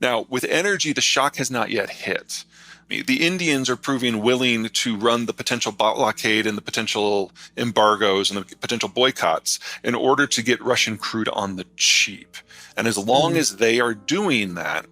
Now, with energy, the shock has not yet hit. The Indians are proving willing to run the potential blockade and the potential embargoes and the potential boycotts in order to get Russian crude on the cheap. And as long as they are doing that,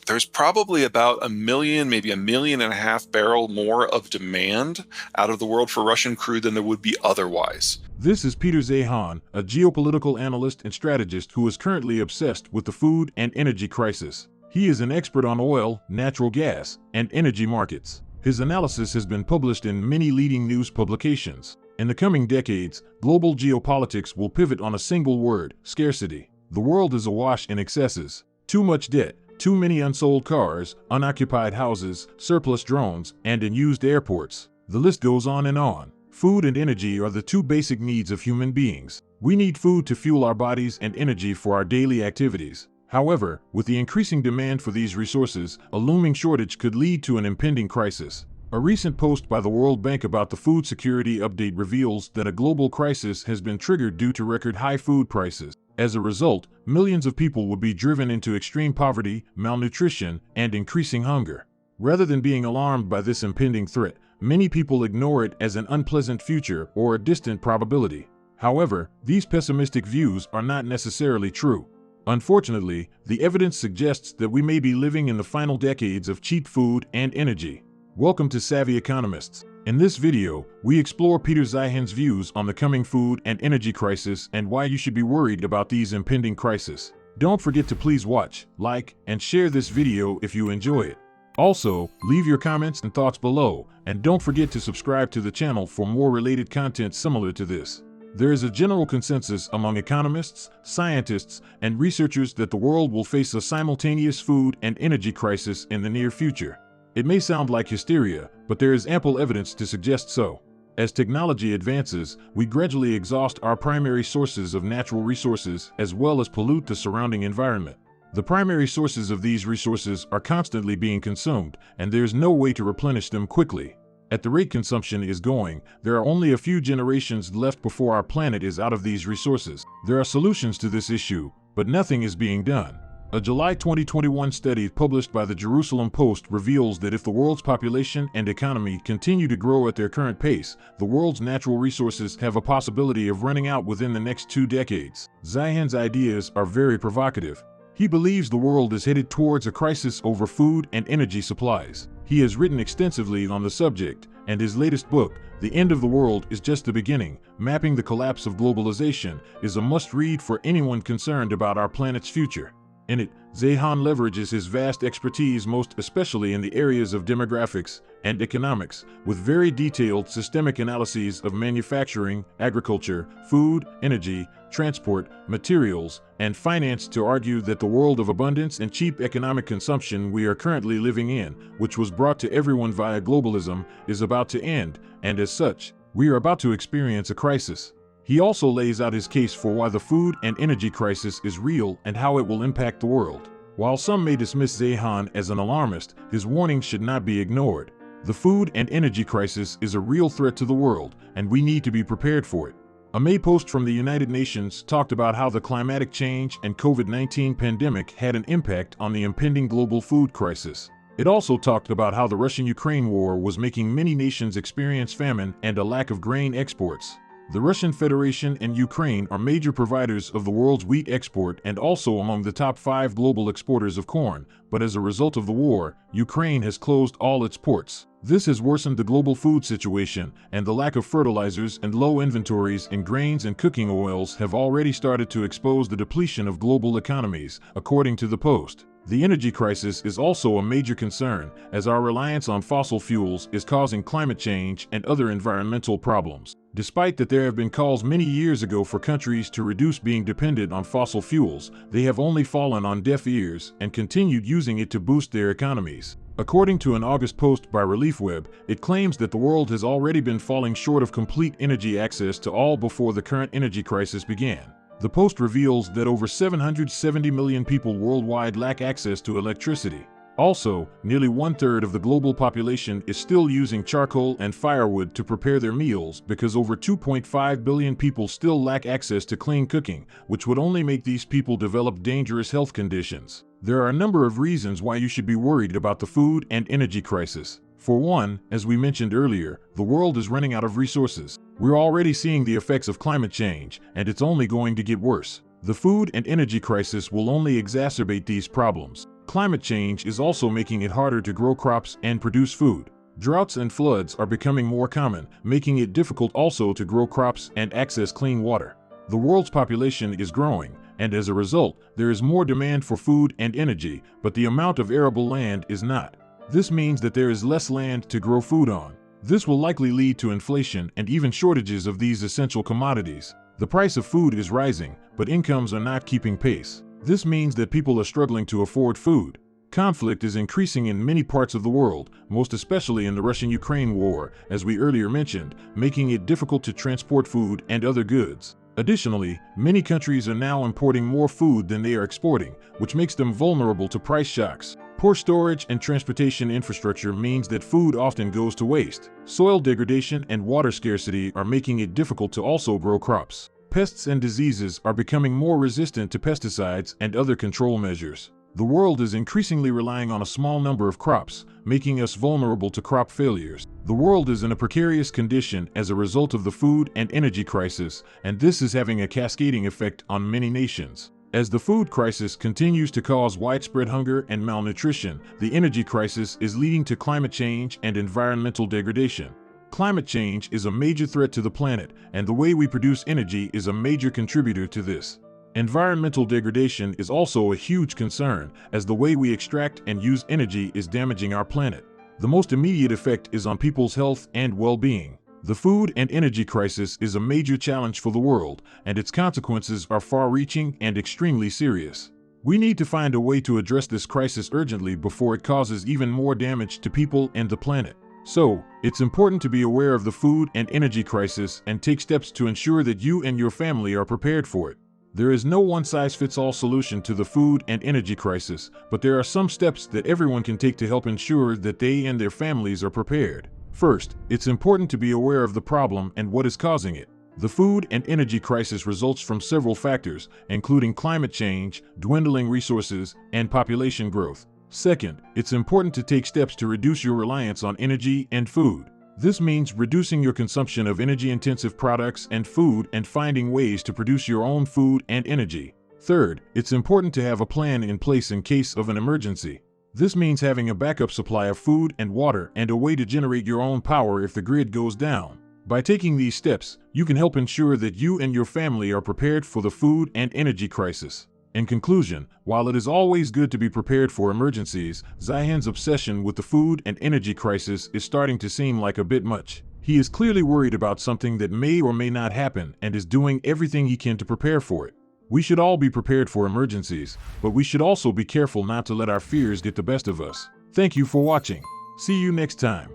there's probably about 1 million, maybe 1.5 million barrel more of demand out of the world for Russian crude than there would be otherwise. This is Peter Zeihan, a geopolitical analyst and strategist who is currently obsessed with the food and energy crisis. He is an expert on oil, natural gas, and energy markets. His analysis has been published in many leading news publications. In the coming decades, global geopolitics will pivot on a single word: scarcity. The world is awash in excesses. Too much debt, too many unsold cars, unoccupied houses, surplus drones, and unused airports. The list goes on and on. Food and energy are the two basic needs of human beings. We need food to fuel our bodies and energy for our daily activities. However, with the increasing demand for these resources, a looming shortage could lead to an impending crisis. A recent post by the World Bank about the food security update reveals that a global crisis has been triggered due to record high food prices. As a result, millions of people would be driven into extreme poverty, malnutrition, and increasing hunger. Rather than being alarmed by this impending threat, many people ignore it as an unpleasant future or a distant probability. However, these pessimistic views are not necessarily true. Unfortunately, the evidence suggests that we may be living in the final decades of cheap food and energy. Welcome to Savvy Economists. In this video, we explore Peter Zeihan's views on the coming food and energy crisis and why you should be worried about these impending crises. Don't forget to please watch, like, and share this video if you enjoy it. Also, leave your comments and thoughts below, and don't forget to subscribe to the channel for more related content similar to this. There is a general consensus among economists, scientists, and researchers that the world will face a simultaneous food and energy crisis in the near future. It may sound like hysteria, but there is ample evidence to suggest so. As technology advances, we gradually exhaust our primary sources of natural resources as well as pollute the surrounding environment. The primary sources of these resources are constantly being consumed, and there is no way to replenish them quickly. At the rate consumption is going, there are only a few generations left before our planet is out of these resources. There are solutions to this issue, but nothing is being done. A July 2021 study published by the Jerusalem Post reveals that if the world's population and economy continue to grow at their current pace, the world's natural resources have a possibility of running out within the next 2 decades. Zeihan's ideas are very provocative. He believes the world is headed towards a crisis over food and energy supplies. He has written extensively on the subject, and his latest book, The End of the World is Just the Beginning, Mapping the Collapse of Globalization, is a must-read for anyone concerned about our planet's future. In it, Zeihan leverages his vast expertise most especially in the areas of demographics and economics, with very detailed systemic analyses of manufacturing, agriculture, food, energy, transport, materials, and finance to argue that the world of abundance and cheap economic consumption we are currently living in, which was brought to everyone via globalism, is about to end, and as such, we are about to experience a crisis. He also lays out his case for why the food and energy crisis is real and how it will impact the world. While some may dismiss Zeihan as an alarmist, his warnings should not be ignored. The food and energy crisis is a real threat to the world, and we need to be prepared for it. A May post from the United Nations talked about how the climatic change and COVID-19 pandemic had an impact on the impending global food crisis. It also talked about how the Russian-Ukraine war was making many nations experience famine and a lack of grain exports. The Russian Federation and Ukraine are major providers of the world's wheat export and also among the top 5 global exporters of corn, but as a result of the war, Ukraine has closed all its ports. This has worsened the global food situation, and the lack of fertilizers and low inventories in grains and cooking oils have already started to expose the depletion of global economies, according to the Post. The energy crisis is also a major concern, as our reliance on fossil fuels is causing climate change and other environmental problems. Despite that there have been calls many years ago for countries to reduce being dependent on fossil fuels, they have only fallen on deaf ears and continued using it to boost their economies. According to an August post by ReliefWeb, it claims that the world has already been falling short of complete energy access to all before the current energy crisis began. The post reveals that over 770 million people worldwide lack access to electricity. Also, nearly 1/3 of the global population is still using charcoal and firewood to prepare their meals because over 2.5 billion people still lack access to clean cooking, which would only make these people develop dangerous health conditions. There are a number of reasons why you should be worried about the food and energy crisis. For one, as we mentioned earlier, the world is running out of resources. We're already seeing the effects of climate change, and it's only going to get worse. The food and energy crisis will only exacerbate these problems. Climate change is also making it harder to grow crops and produce food. Droughts and floods are becoming more common, making it difficult also to grow crops and access clean water. The world's population is growing, and as a result, there is more demand for food and energy, but the amount of arable land is not. This means that there is less land to grow food on. This will likely lead to inflation and even shortages of these essential commodities. The price of food is rising, but incomes are not keeping pace. This means that people are struggling to afford food. Conflict is increasing in many parts of the world, most especially in the Russian-Ukraine war, as we earlier mentioned, making it difficult to transport food and other goods. Additionally, many countries are now importing more food than they are exporting, which makes them vulnerable to price shocks. Poor storage and transportation infrastructure means that food often goes to waste. Soil degradation and water scarcity are making it difficult to also grow crops. Pests and diseases are becoming more resistant to pesticides and other control measures. The world is increasingly relying on a small number of crops, making us vulnerable to crop failures. The world is in a precarious condition as a result of the food and energy crisis, and this is having a cascading effect on many nations. As the food crisis continues to cause widespread hunger and malnutrition, the energy crisis is leading to climate change and environmental degradation. Climate change is a major threat to the planet, and the way we produce energy is a major contributor to this. Environmental degradation is also a huge concern, as the way we extract and use energy is damaging our planet. The most immediate effect is on people's health and well-being. The food and energy crisis is a major challenge for the world, and its consequences are far-reaching and extremely serious. We need to find a way to address this crisis urgently before it causes even more damage to people and the planet. So, it's important to be aware of the food and energy crisis and take steps to ensure that you and your family are prepared for it. There is no one-size-fits-all solution to the food and energy crisis, but there are some steps that everyone can take to help ensure that they and their families are prepared. First, it's important to be aware of the problem and what is causing it. The food and energy crisis results from several factors, including climate change, dwindling resources, and population growth. Second, it's important to take steps to reduce your reliance on energy and food. This means reducing your consumption of energy-intensive products and food and finding ways to produce your own food and energy. Third, it's important to have a plan in place in case of an emergency. This means having a backup supply of food and water and a way to generate your own power if the grid goes down. By taking these steps, you can help ensure that you and your family are prepared for the food and energy crisis. In conclusion, while it is always good to be prepared for emergencies, Zeihan's obsession with the food and energy crisis is starting to seem like a bit much. He is clearly worried about something that may or may not happen and is doing everything he can to prepare for it. We should all be prepared for emergencies, but we should also be careful not to let our fears get the best of us. Thank you for watching. See you next time.